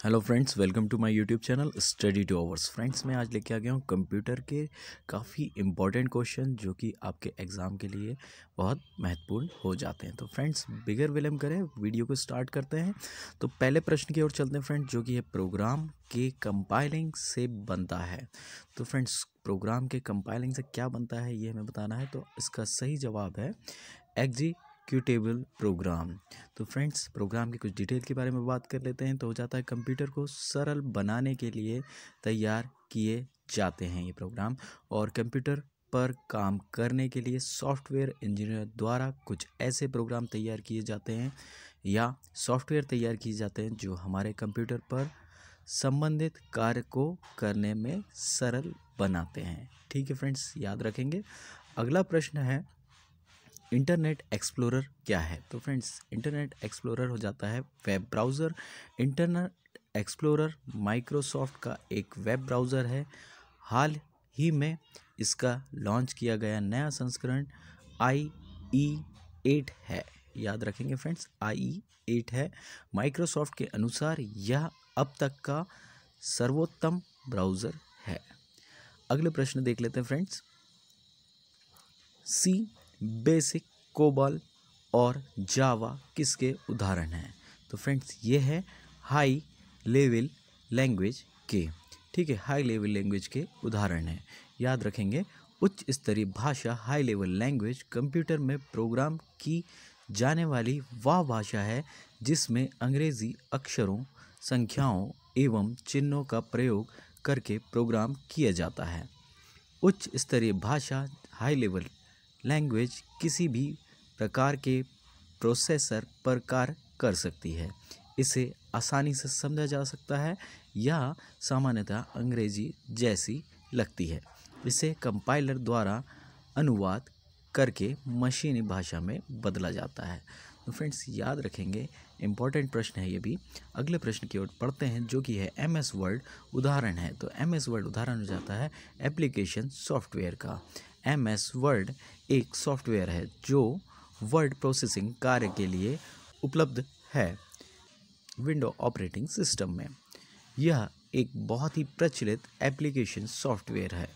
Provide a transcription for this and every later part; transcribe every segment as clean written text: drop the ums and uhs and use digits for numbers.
Hello friends, welcome to my YouTube channel study two hours. Friends, मैं आज लेके आ गया हूँ कंप्यूटर के काफ़ी इंपॉर्टेंट क्वेश्चन जो कि आपके एग्ज़ाम के लिए बहुत महत्वपूर्ण हो जाते हैं। तो फ्रेंड्स, बिगर विलम्ब करें, वीडियो को स्टार्ट करते हैं। तो पहले प्रश्न की ओर चलते हैं फ्रेंड्स, जो कि है प्रोग्राम के कंपाइलिंग से बनता है। तो फ्रेंड्स, प्रोग्राम के कंपाइलिंग से क्या बनता है ये हमें बताना है। तो इसका सही जवाब है एग्जीक्यूटेबल प्रोग्राम। तो फ्रेंड्स, प्रोग्राम की कुछ डिटेल के बारे में बात कर लेते हैं। तो हो जाता है कंप्यूटर को सरल बनाने के लिए तैयार किए जाते हैं ये प्रोग्राम, और कंप्यूटर पर काम करने के लिए सॉफ्टवेयर इंजीनियर द्वारा कुछ ऐसे प्रोग्राम तैयार किए जाते हैं या सॉफ्टवेयर तैयार किए जाते हैं जो हमारे कंप्यूटर पर संबंधित कार्य को करने में सरल बनाते हैं। ठीक है फ्रेंड्स, याद रखेंगे। अगला प्रश्न है, इंटरनेट एक्सप्लोरर क्या है। तो फ्रेंड्स, इंटरनेट एक्सप्लोरर हो जाता है web browser. Internet explorer Microsoft का एक वेब ब्राउज़र है। हाल ही में इसका लॉन्च किया गया नया संस्करण IE8 है। याद रखेंगे फ्रेंड्स, IE8 है। माइक्रोसॉफ्ट के अनुसार यह अब तक का सर्वोत्तम ब्राउज़र है। अगले प्रश्न देख लेते हैं फ्रेंड्स। सी, बेसिक, कोबॉल और जावा किसके उदाहरण हैं। तो फ्रेंड्स, ये है हाई लेवल लैंग्वेज के। ठीक है, हाई लेवल लैंग्वेज के उदाहरण हैं। याद रखेंगे, उच्च स्तरीय भाषा हाई लेवल लैंग्वेज कंप्यूटर में प्रोग्राम की जाने वाली वह भाषा है जिसमें अंग्रेजी अक्षरों, संख्याओं एवं चिन्हों का प्रयोग करके प्रोग्राम किया जाता है। उच्च स्तरीय भाषा हाई लेवल लैंग्वेज किसी भी प्रकार के प्रोसेसर पर कार्य कर सकती है। इसे आसानी से समझा जा सकता है या सामान्यतः अंग्रेजी जैसी लगती है। इसे कंपाइलर द्वारा अनुवाद करके मशीनी भाषा में बदला जाता है। तो फ्रेंड्स, याद रखेंगे, इम्पॉर्टेंट प्रश्न है ये भी। अगले प्रश्न की ओर पढ़ते हैं, जो कि है MS वर्ड उदाहरण है। तो MS वर्ड उदाहरण हो जाता है एप्लीकेशन सॉफ्टवेयर का। MS वर्ड एक सॉफ्टवेयर है जो वर्ड प्रोसेसिंग कार्य के लिए उपलब्ध है विंडो ऑपरेटिंग सिस्टम में। यह एक बहुत ही प्रचलित एप्लीकेशन सॉफ्टवेयर है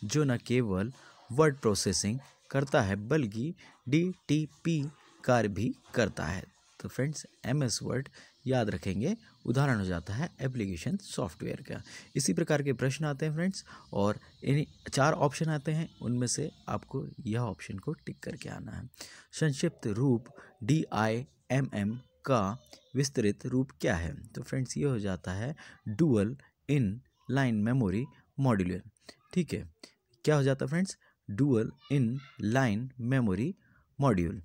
जो न केवल वर्ड प्रोसेसिंग करता है बल्कि DTP कार्य भी करता है। तो फ्रेंड्स, MS वर्ड याद रखेंगे, उदाहरण हो जाता है एप्लीकेशन सॉफ्टवेयर का। इसी प्रकार के प्रश्न आते हैं फ्रेंड्स, और इन 4 ऑप्शन आते हैं, उनमें से आपको यह ऑप्शन को टिक करके आना है। संक्षिप्त रूप DIMM का विस्तृत रूप क्या है। तो फ्रेंड्स, ये हो जाता है dual in line memory module. ठीक है, क्या हो जाता है friends, dual in line memory module.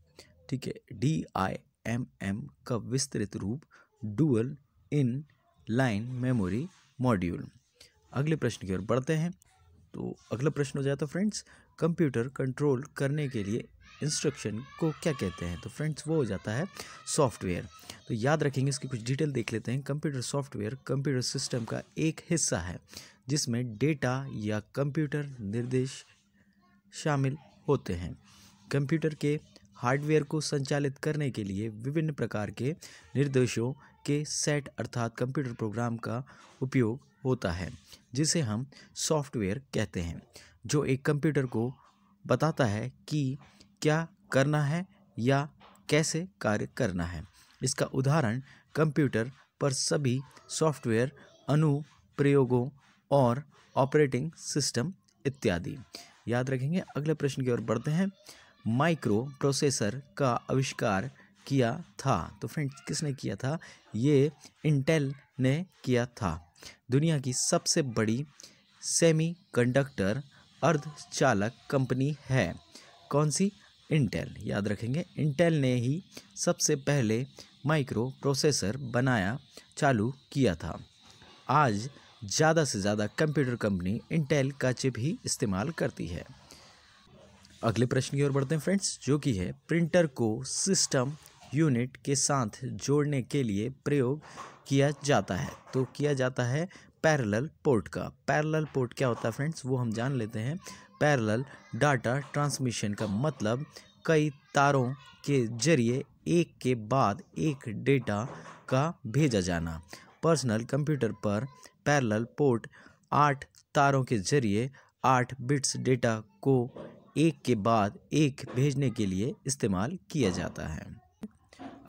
ठीक है, DIMM का विस्तृत रूप dual in line memory module. अगले प्रश्न की ओर बढ़ते हैं। तो अगला प्रश्न हो जाता है फ्रेंड्स, कंप्यूटर कंट्रोल करने के लिए इंस्ट्रक्शन को क्या कहते हैं। तो फ्रेंड्स, वो हो जाता है सॉफ्टवेयर। तो याद रखेंगे, इसकी कुछ डिटेल देख लेते हैं। कंप्यूटर सॉफ्टवेयर कंप्यूटर सिस्टम का एक हिस्सा है जिसमें डेटा या कंप्यूटर निर्देश शामिल होते हैं। कंप्यूटर के हार्डवेयर को संचालित करने के लिए विभिन्न प्रकार के निर्देशों के सेट अर्थात कंप्यूटर प्रोग्राम का उपयोग होता है, जिसे हम सॉफ्टवेयर कहते हैं, जो एक कंप्यूटर को बताता है कि क्या करना है या कैसे कार्य करना है। इसका उदाहरण कंप्यूटर पर सभी सॉफ्टवेयर अनुप्रयोगों और ऑपरेटिंग सिस्टम इत्यादि। याद रखेंगे। अगले प्रश्न की ओर बढ़ते हैं। माइक्रो प्रोसेसर का आविष्कार किया था। तो फ्रेंड्स, किसने किया था? ये इंटेल ने किया था। दुनिया की सबसे बड़ी सेमीकंडक्टर अर्धचालक कंपनी है कौन सी? इंटेल। याद रखेंगे, इंटेल ने ही सबसे पहले माइक्रो प्रोसेसर बनाया चालू किया था। आज ज़्यादा से ज़्यादा कंप्यूटर कंपनी इंटेल का चिप ही इस्तेमाल करती है। अगले प्रश्न की ओर बढ़ते हैं फ्रेंड्स, जो कि है प्रिंटर को सिस्टम यूनिट के साथ जोड़ने के लिए प्रयोग किया जाता है। तो किया जाता है पैरेलल पोर्ट का। पैरेलल पोर्ट क्या होता है फ्रेंड्स, वो हम जान लेते हैं। पैरेलल डाटा ट्रांसमिशन का मतलब कई तारों के जरिए एक के बाद एक डेटा का भेजा जाना। पर्सनल कंप्यूटर पर पैरेलल पोर्ट 8 तारों के जरिए 8 बिट्स डेटा को एक के बाद एक भेजने के लिए इस्तेमाल किया जाता है।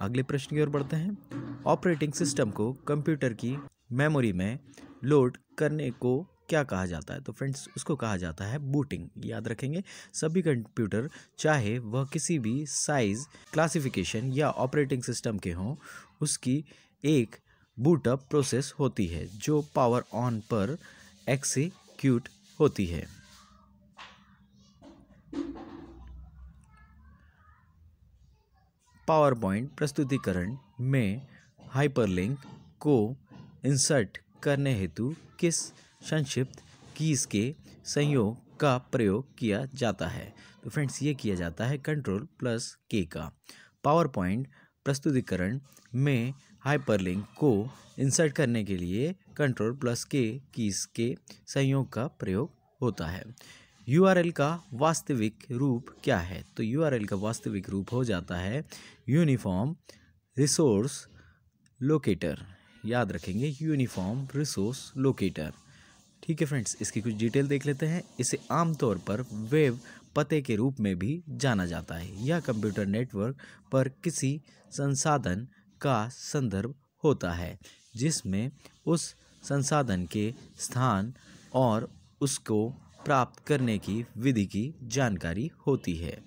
अगले प्रश्न की ओर बढ़ते हैं। ऑपरेटिंग सिस्टम को कंप्यूटर की मेमोरी में लोड करने को क्या कहा जाता है? तो फ्रेंड्स उसको कहा जाता है बूटिंग। याद रखेंगे, सभी कंप्यूटर चाहे वह किसी भी साइज, क्लासिफिकेशन या ऑपरेटिंग सिस्टम के हों, उसकी एक बूटअप प्रोसेस होती है जो पावर ऑन पर एग्जीक्यूट होती है। पावर पॉइंट प्रस्तुतिकरण में हाइपरलिंक को इंसर्ट करने हेतु किस संक्षिप्त कीज के संयोग का प्रयोग किया जाता है? तो फ्रेंड्स ये किया जाता है Ctrl+K का। पावर पॉइंट प्रस्तुतिकरण में हाइपरलिंक को इंसर्ट करने के लिए Ctrl+K कीज के संयोग का प्रयोग होता है। URL का वास्तविक रूप क्या है? तो URL का वास्तविक रूप हो जाता है यूनिफॉर्म रिसोर्स लोकेटर। याद रखेंगे, यूनिफॉर्म रिसोर्स लोकेटर। ठीक है फ्रेंड्स, इसकी कुछ डिटेल देख लेते हैं। इसे आमतौर पर वेब पते के रूप में भी जाना जाता है। यह कंप्यूटर नेटवर्क पर किसी संसाधन का संदर्भ होता है जिसमें उस संसाधन के स्थान और उसको प्राप्त करने की विधि की जानकारी होती है।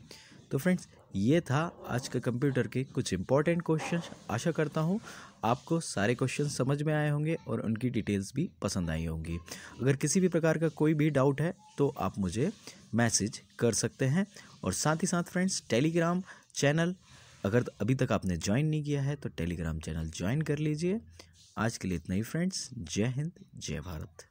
तो फ्रेंड्स ये था आज का कंप्यूटर के कुछ इंपॉर्टेंट क्वेश्चन। आशा करता हूँ आपको सारे क्वेश्चन समझ में आए होंगे और उनकी डिटेल्स भी पसंद आई होंगी। अगर किसी भी प्रकार का कोई भी डाउट है तो आप मुझे मैसेज कर सकते हैं। और साथ ही साथ फ्रेंड्स टेलीग्राम चैनल अगर अभी तक आपने ज्वाइन नहीं किया है तो टेलीग्राम चैनल ज्वाइन कर लीजिए। आज के लिए इतना ही फ्रेंड्स। जय हिंद, जय भारत।